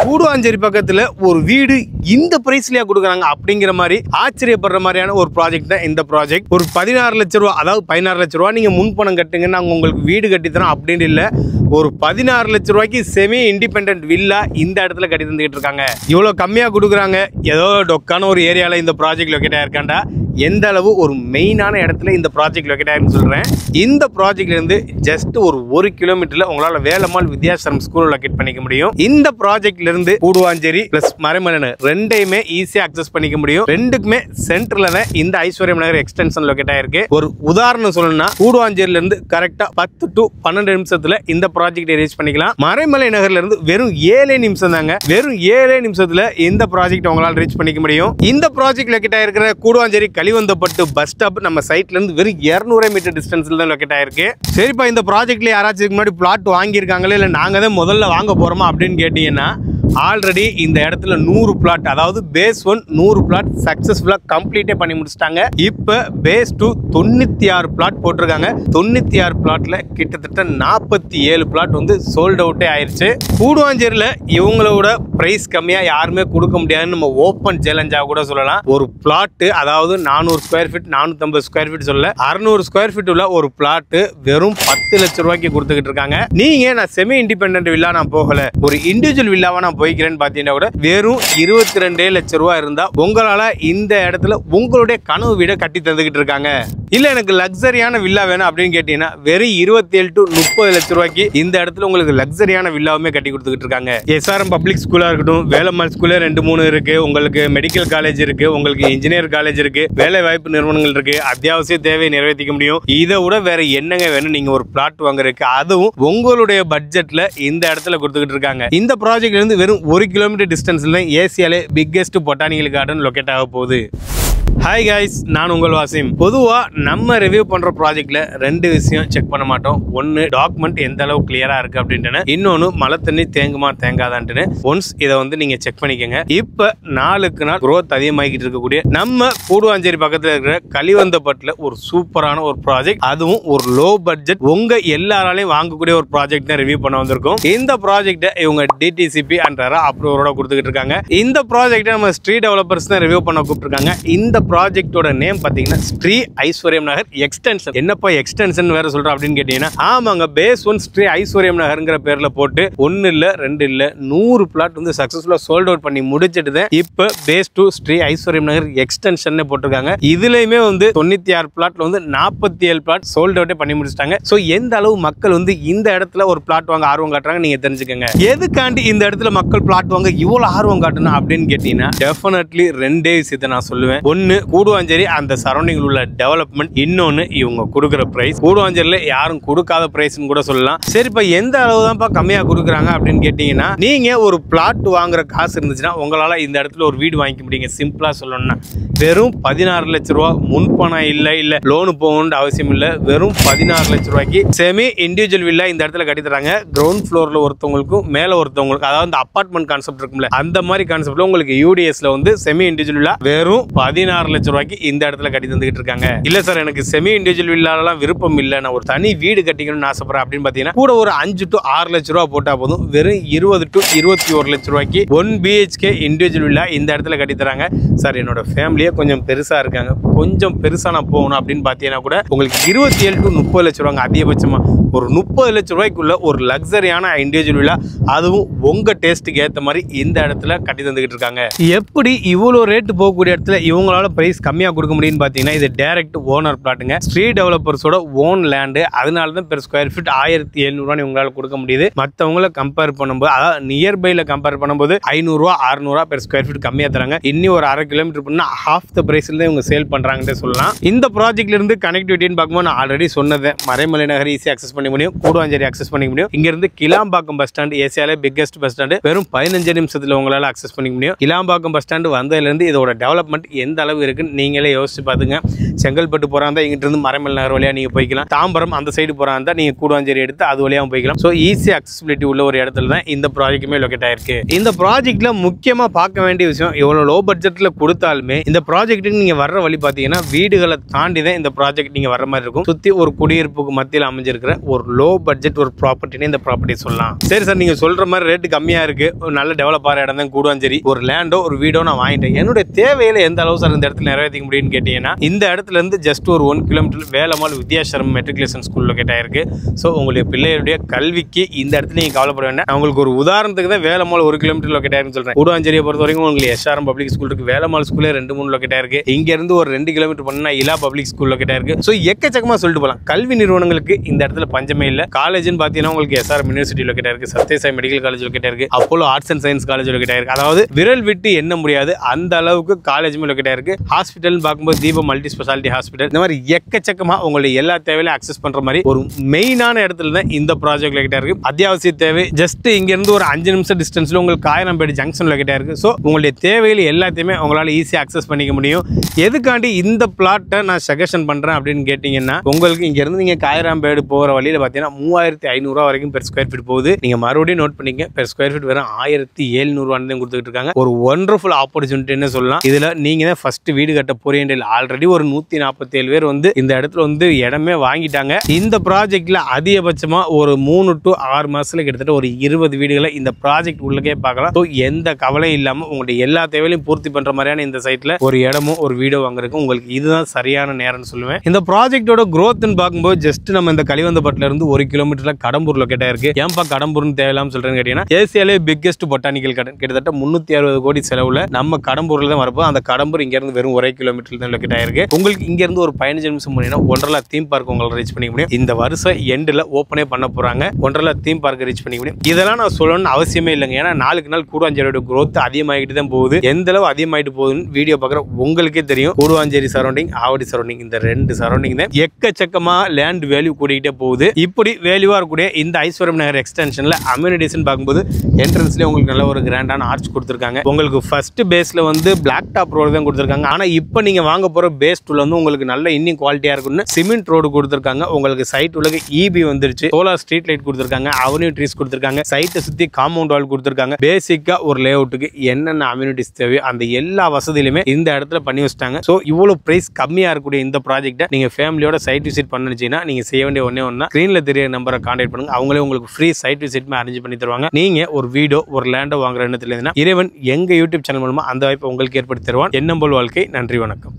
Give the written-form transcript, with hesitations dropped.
கூடுவாஞ்சேரி பக்கத்துல ஒரு வீடு இந்த பிரைஸ்லயா கொடுக்குறாங்க அப்படிங்கிற மாதிரி ஆச்சரியப்படுற மாதிரியான ஒரு ப்ராஜெக்ட் தான் இந்த ப்ராஜெக்ட். ஒரு 16 லட்சம் ரூபா, அதாவது 16 லட்சம் ரூபா நீங்க முன்பணம் கட்டுங்க, நாங்க உங்களுக்கு வீடு கட்டித்தரோம் அப்படின்னு இல்ல. ஒரு 16 லட்சம் ரூபாய்க்கு செமி இண்டிபெண்டன்ட் வில்லா இந்த இடத்துல கட்டி தந்துகிட்டு இருக்காங்க. இவ்வளவு கம்மியா கொடுக்குறாங்க. ஏதோ டொக்கான ஒரு ஏரியால இந்த ப்ராஜெக்ட் லொக்கேட் ஆயிருக்காண்டா, எந்த அளவு ஒரு மெயினான இடத்துல இந்த ப்ராஜெக்ட் லொக்கேட் ஆயிருக்குன்னு சொல்றேன். இந்த ப்ராஜெக்ட்ல இருந்து ஜஸ்ட் ஒரு 1 கிலோமீட்டர்ல உங்களால வேலம்மாள் வித்யாசரம் ஸ்கூல் லொக்கேட் பண்ணிக்க முடியும். இந்த ப்ராஜெக்ட்ல இருந்து கூடுவாஞ்சேரி பிளஸ் மறைமலை ரெண்டையுமே ஈஸியா அக்சஸ் பண்ணிக்க முடியும். ரெண்டுக்குமே சென்டர்ல தான் இந்த ஐஸ்வர்யம் நகர் எக்ஸ்டென்ஷன் லொக்கேட் ஆயிருக்கு. ஒரு உதாரணம் சொல்லணும்னா கூடுவாஞ்சேரியில இருந்து கரெக்டா 10 to 12 நிமிஷத்துல இந்த ப்ராஜெக்ட் ரீச் பண்ணிக்கலாம். மறைமலை நகர்ல இருந்து வெறும் 7 நிமிஷம் தாங்க. வெறும் 7 நிமிஷத்துல இந்த ப்ராஜெக்ட் உங்களால ரீச் பண்ணிக்க முடியும். இந்த ப்ராஜெக்ட் லொக்கேட் ஆயிருக்கிற கூடுவாஞ்சேரி கலிவந்தப்பட்டு பஸ் ஸ்டாப் நம்ம சைட்ல இருந்து வெறும் 200 மீட்டர் டிஸ்டன்ஸ்ல தான் லொக்கேட் ஆயிருக்கு. சரிப்பா, இந்த ப்ராஜெக்ட்ல யாராச்சும் முன்னாடி பிளாட் வாங்கியிருக்காங்களே இல்ல நாங்க தான் முதல்ல வாங்க போறோமா அப்படின்னு கேட்டீங்கன்னா, ஆல்ரெடி இந்த இடத்துல 100 பிளாட், அதாவது பேஸ் 1 100 பிளாட் சக்சஸ்ஃபுல்லா கம்ப்ளீட்டே பண்ணி முடிச்சிட்டாங்க. இப்ப பேஸ் 2 96 பிளாட் போட்டிருக்காங்க. 96 பிளாட்ல கிட்டத்தட்ட 47 பிளாட் வந்து சோல்ட் அவுட்டே ஆயிருச்சு. கூடுவாஞ்சேரியில இவங்களோட பிரைஸ் கம்மியா யாருமே கொடுக்க முடியாதுன்னு நம்ம ஓப்பன் சேலஞ்சா கூட சொல்லலாம். ஒரு பிளாட், அதாவது 400 ஸ்கொயர் ஃபீட் 450 ஸ்கொயர் ஃபீட் சொல்ல 600 ஸ்கொயர் ஃபீட் உள்ள ஒரு பிளாட் வெறும் 10 லட்சம் ரூபாய்க்கு கொடுத்துக்கிட்டு இருக்காங்க. நீங்க நான் செமி இண்டிபெண்டன்ட் வில்லா நான் போகல, ஒரு இண்டிவிஜுவல் வில்லாவா நான் போய்க்கிறேன்னு பாத்தீங்கன்னா கூட வெறும் 22 லட்சம் ரூபாய் இருந்தா உங்களால இந்த இடத்துல உங்களுடைய கனவு வீட கட்டி தந்துகிட்டு இருக்காங்க. இல்ல எனக்கு லக்ஸரியான வில்லா வேணும் அப்படின்னு கேட்டீங்கன்னா வெறும் 27 to 30 லட்சம் ரூபாய்க்கு இந்த இடத்துல உங்களுக்கு லக்ஸரியான வில்லாவுமே கட்டி கொடுத்துக்கிட்டு இருக்காங்க. SRM பப்ளிக் ஸ்கூலா இருக்கட்டும், வேலம்மாள் ஸ்கூல்ல 2-3 இருக்கு, உங்களுக்கு மெடிக்கல் காலேஜ் இருக்கு, உங்களுக்கு இன்ஜினியர் காலேஜ் இருக்கு, வேலை வாய்ப்பு நிறுவனங்கள் இருக்கு, அத்தியாவசிய தேவையை நிறைவேற்றிக்க முடியும். இதை விட வேற என்னங்க வேணும் நீங்க ஒரு பிளாட் வாங்குறதுக்கு, அதுவும் உங்களுடைய பட்ஜெட்ல இந்த இடத்துல கொடுத்துக்கிட்டு இருக்காங்க. இந்த ப்ராஜெக்ட்ல இருந்து வெறும் 1 கிலோமீட்டர் டிஸ்டன்ஸ்ல ஏசியாலே பிக்கெஸ்ட் பொட்டானிக்கல் கார்டன் லொக்கேட் ஆக போகுது. ஹாய் கைஸ், நான் உங்கள் வாசிம். பொதுவா நம்ம ரிவ்யூ பண்ற ப்ராஜெக்ட்ல 2 விஷயம் செக் பண்ண மாட்டோம். ஒன்னு டாக்குமெண்ட் எந்த அளவு கிளியரா இருக்கு அப்படின்ட்டு, இன்னொன்னு மழை தண்ணி தேங்குமா தேங்காதான்ட்டு. ஒன்ஸ் இதை வந்து நீங்க செக் பண்ணிக்கங்க. இப்ப நாளுக்கு நாள் growth அதிகமாகிட்டு இருக்கக்கூடிய நம்ம கூடுவாஞ்சேரி பக்கத்துல இருக்கிற கலிவந்தப்பட்டுல ஒரு சூப்பரான ஒரு ப்ராஜெக்ட், அதுவும் ஒரு லோ பட்ஜெட் உங்க எல்லாராலையும் வாங்கக்கூடிய ஒரு ப்ராஜெக்ட் தான் ரிவ்யூ பண்ண வந்திருக்கோம். இந்த ப்ராஜெக்ட் இவங்க DTCP அண்ட் அப்ரூவரோட கொடுத்துக்கிட்டு இருக்காங்க. இந்த ப்ராஜெக்ட் நம்ம ஸ்ட்ரீ டெவலப்பர்ஸ் தான் ரிவ்யூ பண்ண கூப்பிட்டுருக்காங்க. இந்த ப்ராஜெக்டோட நேம் பாத்தீங்கன்னா ஸ்ரீ ஐஸ்வர்யம் நகர் எக்ஸ்டென்ஷன். என்னப்பா எக்ஸ்டென்ஷன் வேற சொல்றோம் அப்படின்னு கேட்டீங்கன்னா, ஆமாங்க, பேஸ் 1 ஸ்ரீ ஐஸ்வர்யம் நகர்ங்கிற பேர்ல போட்டு 1 இல்ல 2 இல்ல 100 பிளாட் வந்து சக்சஸ்ஃபுல்லா சோல்ட் அவுட் பண்ணி முடிச்சிட்டு இப்ப பேஸ் 2 ஸ்ரீ ஐஸ்வர்யம் நகர் எக்ஸ்டென்ஷன் போட்டிருக்காங்க. இதுலயுமே வந்து 96 பிளாட்ல வந்து 47 பிளாட் சோல்ட் அவுட்டே பண்ணி முடிச்சிட்டாங்க. சோ எந்த அளவு மக்கள் வந்து இந்த இடத்துல ஒரு பிளாட் வாங்க ஆர்வம் காட்டுறாங்க நீங்க தெரிஞ்சுக்கங்க. எதுக்காண்டி இந்த இடத்துல மக்கள் பிளாட் வாங்க இவ்வளவு ஆர்வம் காட்டணும் அப்படின்னு கேட்டீங்கன்னா, டெஃபினெட்லி 2 விஷயத்தை நான் சொல்லுவேன். ஒன்னு கூடுவாஞ்சேரி அந்த சரௌண்டிங்ல உள்ள டெவலப்மெண்ட், இன்னொன்னு இவங்க கொடுக்குற பிரைஸ். கூடுவாஞ்சேரியில யாரும் கொடுக்காத பிரைஸ்னு கூட சொல்லலாம். சரி, இப்ப எந்த அளவு தான்ப்பா கம்மியா கொடுக்குறாங்க அப்படின்னு கேட்டீங்கன்னா, நீங்க ஒரு பிளாட் வாங்குற காசு இருந்துச்சுன்னா உங்களால இந்த இடத்துல ஒரு வீடு வாங்கிக்க முடியுங்க. சிம்பிளா சொல்லணும்னா வெறும் 16 லட்சம் ரூபாய் முன்பணம் இல்ல லோனு போகணும்னு அவசியம் இல்ல. வெறும் 16 லட்சம் ரூபாய்க்கு செமி இண்டிவிஜுவல் வில்லா இந்த இடத்துல கட்டி தராங்க. கிரவுண்ட் ஃப்ளோர்ல ஒருத்தவங்களுக்கும் மேல ஒருத்தவங்களுக்கு, அதாவது அபார்ட்மெண்ட் கான்செப்ட் இருக்கும்ல, அந்த மாதிரி கான்செப்ட்ல உங்களுக்கு UDSல வந்து செமி இண்டிவிஜுவல் வில்லா வெறும் 16 லட்சம் ரூபாய்க்கு இந்த இடத்துல கட்டி தந்துகிட்டு இருக்காங்க. இல்ல சார், எனக்கு செமி இண்டிவிஜுவல் வில்லாலாம் விருப்பம் இல்ல, நான் ஒரு தனி வீடு கட்டிக்கணும்னு ஆசைப்படுறேன் அப்படின்னு பாத்தீங்கன்னா, கூட ஒரு 5 to 6 லட்சம் ரூபாய் போட்டா போதும். வெறும் 20 to 21 லட்சம் ரூபாய்க்கு 1 BHK இண்டிவிஜுவல் வில்லா இந்த இடத்துல கட்டி தராங்க. சார், என்னோட ஃபேமிலியே கொஞ்சம் பெருசா இருக்காங்க, கொஞ்சம் பெருசா நான் போகணும் அப்படின்னு பாத்தீங்கன்னா கூட உங்களுக்கு 27 to 30 லட்சம் ரூபாய் அதிகபட்சமா ஒரு 30 லட்சம் ரூபாய்க்குள்ள ஒரு லக்ஸரியான இண்டிவிஜுவல் வில்லா, அதுவும் உங்க டேஸ்ட்டுக்கு ஏத்த மாதிரி இந்த இடத்துல கட்டி தந்துகிட்டு இருக்காங்க. எப்படி இவ்வளவு ரேட் போகக்கூடிய இடத்துல இவங்களால பிரைஸ் கம்மியா கொடுக்க முடியும்னு பாத்தீங்கன்னா, இது டைரக்ட் ஓனர் பிளாட்டுங்க. ஸ்ட்ரீ டெவலப்பர்ஸோட ஓன் லேண்ட். அதனால தான் பெர் ஸ்கொயர் ஃபீட் 1700 ரூபாய் உங்களால கொடுக்க முடியுது. மற்றவங்கள கம்பேர் பண்ணும்போது, அதாவது நியர்பைல கம்பேர் பண்ணும்போது 500 ரூபா 600 ரூபா பெர் ஸ்கொயர் ஃபீட் கம்மியா தராங்க. இன்னும் ஒரு 1/2 கிலோமீட்டர் பண்ணா ஹாஃப் த பிரைஸ்ல தான் இவங்க சேல் பண்றாங்கன்னு சொல்லலாம். இந்த ப்ராஜெக்ட்ல இருந்து கனெக்டிவிட்டின்னு பார்க்கும்போது நான் ஆல்ரெடி சொன்னது, மறைமலை நகர் ஈஸியா அக்சஸ் பண்ண முடியும், கூடுவாஞ்சேரி அக்சஸ் பண்ணிக்க முடியும். இங்க இருந்து கிளாம்பாக்கம் பஸ் ஸ்டாண்ட் ஏசியாலே பிக்கெஸ்ட் பஸ் ஸ்டாண்ட் வெறும் 15 நிமிஷத்துல உங்களால அக்சஸ் பண்ணிக்க முடியும். கிளாம்பாக்கம் பஸ் ஸ்டாண்ட் வந்ததுல இருந்து இதோட டெவலப்மெண்ட் எந்த அளவு இருக்குன்னு நீங்களே யோசிச்சு பாத்துங்க. செங்கல்பட்டு போறாந்தா இங்கிட்ட இருந்து மரமல் நகர் வழியா நீங்க போய்க்கலாம். தாம்பரம் அந்த சைடு போறாந்தா நீங்க கூடுவாஞ்சேரி எடுத்து அது வழியா போய்க்கலாம். சோ ஈஸி அக்சசிபிலிட்டி உள்ள ஒரு இடத்துல தான் இந்த ப்ராஜெக்ட்டுமே லொகேட் ஆயிருக்கு. இந்த ப்ராஜெக்ட்ல முக்கியமா பார்க்க வேண்டிய விஷயம், எவ்வளவு லோ பட்ஜெட்ல கொடுத்தாலுமே இந்த ப்ராஜெக்ட்டுக்கு நீங்க வர்ற வழி பாத்தீங்கன்னா வீடுகளை தாண்டி தான் இந்த ப்ராஜெக்ட் நீங்க வர்ற மாதிரி இருக்கும். சுத்தி ஒரு குடியிருப்புக்கு மத்தியில் அமைஞ்சிருக்கிற ஒரு லோ பட்ஜெட் ஒரு ப்ராப்பர்ட்டினே இந்த ப்ராப்பர்ட்டி சொல்லலாம். சரி சார், நீங்க சொல்ற மாதிரி ரேட்டு கம்மியா இருக்கு, ஒரு நல்ல டெவலப் ஆகிற இடம் தான் கூடுவாஞ்சேரி, ஒரு லேண்டோ ஒரு வீடோ நான் வாங்கிட்டேன், என்னுடைய தேவையில எந்த அளவு சார் இந்த இடத்துல நிறைவேற்றிக்க முடியும்னு கேட்டீங்கன்னா, இந்த இடத்துல இருந்து ஜஸ்ட் ஒரு 1 kilometre Velammal Vidyashram matriculation school locate ஆயிருக்கு. ஸோ உங்களுடைய பிள்ளைகளுடைய கல்விக்கு இந்த இடத்துல நீங்க கவலைப்பட வேண்டாம். நான் உங்களுக்கு ஒரு உதாரணத்துக்கு தான் வேலம்மாள் 1 கிலோமீட்டர் லொகேட் ஆயிருக்குன்னு சொல்றேன். கூடுவாஞ்சேரியை பொறுத்த வரைக்கும் உங்களுக்கு எஸ்ஆர்எம் பப்ளிக் ஸ்கூல் இருக்கு, வேலம்மாள் ஸ்கூலே 2-3 லொகேட் ஆயிருக்கு. இங்க இருந்து ஒரு 2 கிலோமீட்டர் பண்ணா இலா பப்ளிக் ஸ்கூல் லொகேட் ஆயிருக்கு. ஸோ எக்கச்சக்கமா சொல்லிட்டு போகலாம். கல்வி நிறுவனங்களுக்கு இந்த இடத்துல பஞ்சமே இல்லை. காலேஜ்னு பார்த்தீங்கன்னா உங்களுக்கு எஸ்ஆர்எம் யூனிவர்சிட்டி லொகேட் ஆயிருக்கு, சத்யசாய் மெடிக்கல் காலேஜ் லொகேட் ஆயிருக்கு, Apollo arts and science college locate ஆயிருக்கு. அதாவது விரல் விட்டு எண்ண முடியாது அந்த அளவுக்கு காலேஜுமே லொகேட் ஆயிருக்கு. ஹாஸ்பிட்டல் பார்க்கும்போது தீபம் மல்டி ஸ்பெஷாலிட்டி ஹாஸ்பிட்டல், இந்த மாதிரி எக்கச்சக்கமா உங்களுடைய எல்லா தேவையிலும் அக்சஸ் பண்ற மாதிரி ஒரு மெயினான இடத்துல தான் இந்த ப்ராஜெக்ட் லொகேட் ஆயிருக்கு. அத்தியாவசிய தேவை ஜஸ்ட் இங்க இருந்து ஒரு 5 நிமிஷம் டிஸ்டன்ஸ்ல உங்களுக்கு காயரம்பேடு ஜங்ஷன் லொகேட் ஆயிருக்கு. ஸோ உங்களுடைய தேவைகள் எல்லாத்தையுமே உங்களால ஈஸியா அக்சஸ் பண்ணிக்க முடியும். எதுக்காண்டி இந்த பிளாட்டை நான் சஜஷன் பண்றேன் அப்படின்னு கேட்டீங்கன்னா, உங்களுக்கு இங்க இருந்து நீங்க காயரம்பேடு போற வழியில பாத்தீங்கன்னா 3500 வரைக்கும் பெர் ஸ்கொயர் ஃபீட் போகுது. நீங்க மறுபடியும் நோட் பண்ணிக்க, பெர் ஸ்கொயர் ஃபீட் வெறும் 1700 கொடுத்துட்டு இருக்காங்க. ஒரு ஒண்டர்ஃபுல் ஆப்பர்ச்சுனிட்டின்னு சொல்லலாம். இதுல நீங்க தான் ஃபர்ஸ்ட் வீடு கட்ட போறீங்க. ஆல்ரெடி ஒரு 147 பேர் வந்து இந்த இடத்துல வந்து இடமே வாங்கிட்டாங்க. இந்த ப்ராஜெக்ட்ல அதிகபட்சமா ஒரு 3 to 6 மாசத்துல கிட்டத்தட்ட ஒரு 20 வீடுகளை இந்த ப்ராஜெக்ட் உள்ளே பார்க்கலாம். எந்த கவலையும் இல்லாம உங்களுடைய எல்லா தேவையும் பூர்த்தி பண்ற மாதிரியான இந்த சைட்ல ஒரு இடமும் ஒரு வீடோ வாங்குறதுக்கு உங்களுக்கு இதுதான் சரியான நேரம்னு சொல்லுவேன். இந்த ப்ராஜெக்டோட growthன்னு பார்க்கும்போது ஜஸ்ட் நம்ம இந்த கலிவந்தப்பட்டில இருந்து 1 கிலோமீட்டர்ல கடம்பூர் லொகேட் ஆயிருக்கு. ஏன்பா கடம்பூர்னு தேவையில்லாம சொல்றேன்னு கேட்டீங்கன்னா, ஏசியாலே பிக்கெஸ்ட் பொட்டானிக்கல் கார்டன், கிட்டத்தட்ட 360 கோடி செலவுல நம்ம கடம்பூர்ல தான் வரப்போ, அந்த கடம்பூர் இங்க இருந்து வெறும் 1 கிலோமீட்டர் தான் லொகேட் ஆயிருக்கு. உங்களுக்கு இங்க இருந்து ஒரு 15 நிமிஷம் போனீங்கன்னா ஒண்டர்லா தீம் பார்க் உங்களால ரீச் பண்ணிக்க முடியும். இந்த வருஷம் எண்ட்ல ஓப்பனே பண்ண போறாங்க, ஒண்டர்லா தீம் பார்க் ரீச் பண்ணிக்க முடியும். இதெல்லாம் நான் சொல்லணும்னு அவசியமே இல்லைங்க. ஏன்னா நாளுக்கு நாள் கூடுவாஞ்சேரியோட growth அதிகமாகிட்டு தான் போகுது. எந்த அளவு அதிகமாகிட்டு போகுதுன்னு வீடியோ பார்க்குற உங்களுக்கே தெரியும். கூடுவாஞ்சேரி சரௌண்டிங், ஆவடி சரௌண்டிங், இந்த 2 சரௌண்டிங் தான் எக்கச்சக்கமா லேண்ட் வேல்யூ கூடிக்கிட்டே போகுது. இப்படி வேல்யூவா இருக்கக்கூடிய இந்த ஐஸ்வர்யம் நகர் எக்ஸ்டென்ஷன்ல அம்யூனிட்டிஸ் பார்க்கும்போது என்ட்ரன்ஸ்ல உங்களுக்கு நல்ல ஒரு கிராண்டான ஆர்ச் கொடுத்துருக்காங்க. உங்களுக்கு ஃபர்ஸ்ட் பேஸ்ல வந்து பிளாக் டாப் ரோடு தான் கொடுத்துருக்காங்க. ஆனா இப்போ நீங்க வாங்க போற பேஸ் டூல வந்து உங்களுக்கு நல்ல இன்னும் குவாலிட்டியா இருக்குன்னு சிமெண்ட் ரோடு கொடுத்துருக்காங்க. உங்களுக்கு சைட் உள்ள இபி வந்துருச்சு, சோலார் ஸ்ட்ரீட் லைட் கொடுத்துருக்காங்க, அவென்யூ ட்ரீஸ் கொடுத்துருக்காங்க, சைட்டை சுத்தி காம்பவுண்ட் வால் கொடுத்துருக்காங்க. பேசிக்கா ஒரு லே அவுட்டுக்கு என்னென்ன அம்யூனிட்டிஸ் தேவை அந்த எல்லா வசதியிலுமே இந்த இடத்துல பண்ணி வச்சிட்டாங்க. ஸோ இவ்வளவு பிரைஸ் கம்மியா இருக்கக்கூடிய இந்த ப்ராஜெக்ட்டை நீங்க ஃபேமிலியோட சைட் விசிட் பண்ணுச்சுன்னா நீங்க செய்ய வேண்டிய ஒன்னே ஒன்னா ஸ்கிரீன்ல தெரிய நம்பரை கான்டாக்ட் பண்ணுங்க. அவங்களே உங்களுக்கு ஃப்ரீ சைட் விசிட் அரேஞ்ச் பண்ணி தருவாங்க. நீங்க ஒரு வீடோ ஒரு லேண்டோ வாங்குற எண்ணத்துல இறைவன் எங்க யூடியூப் சேனல் மூலமா அந்த வாய்ப்பை உங்களுக்கு ஏற்படுத்தி தருவான். எண்ணம் போல் வாழ்க்கை. நன்றி, வணக்கம்.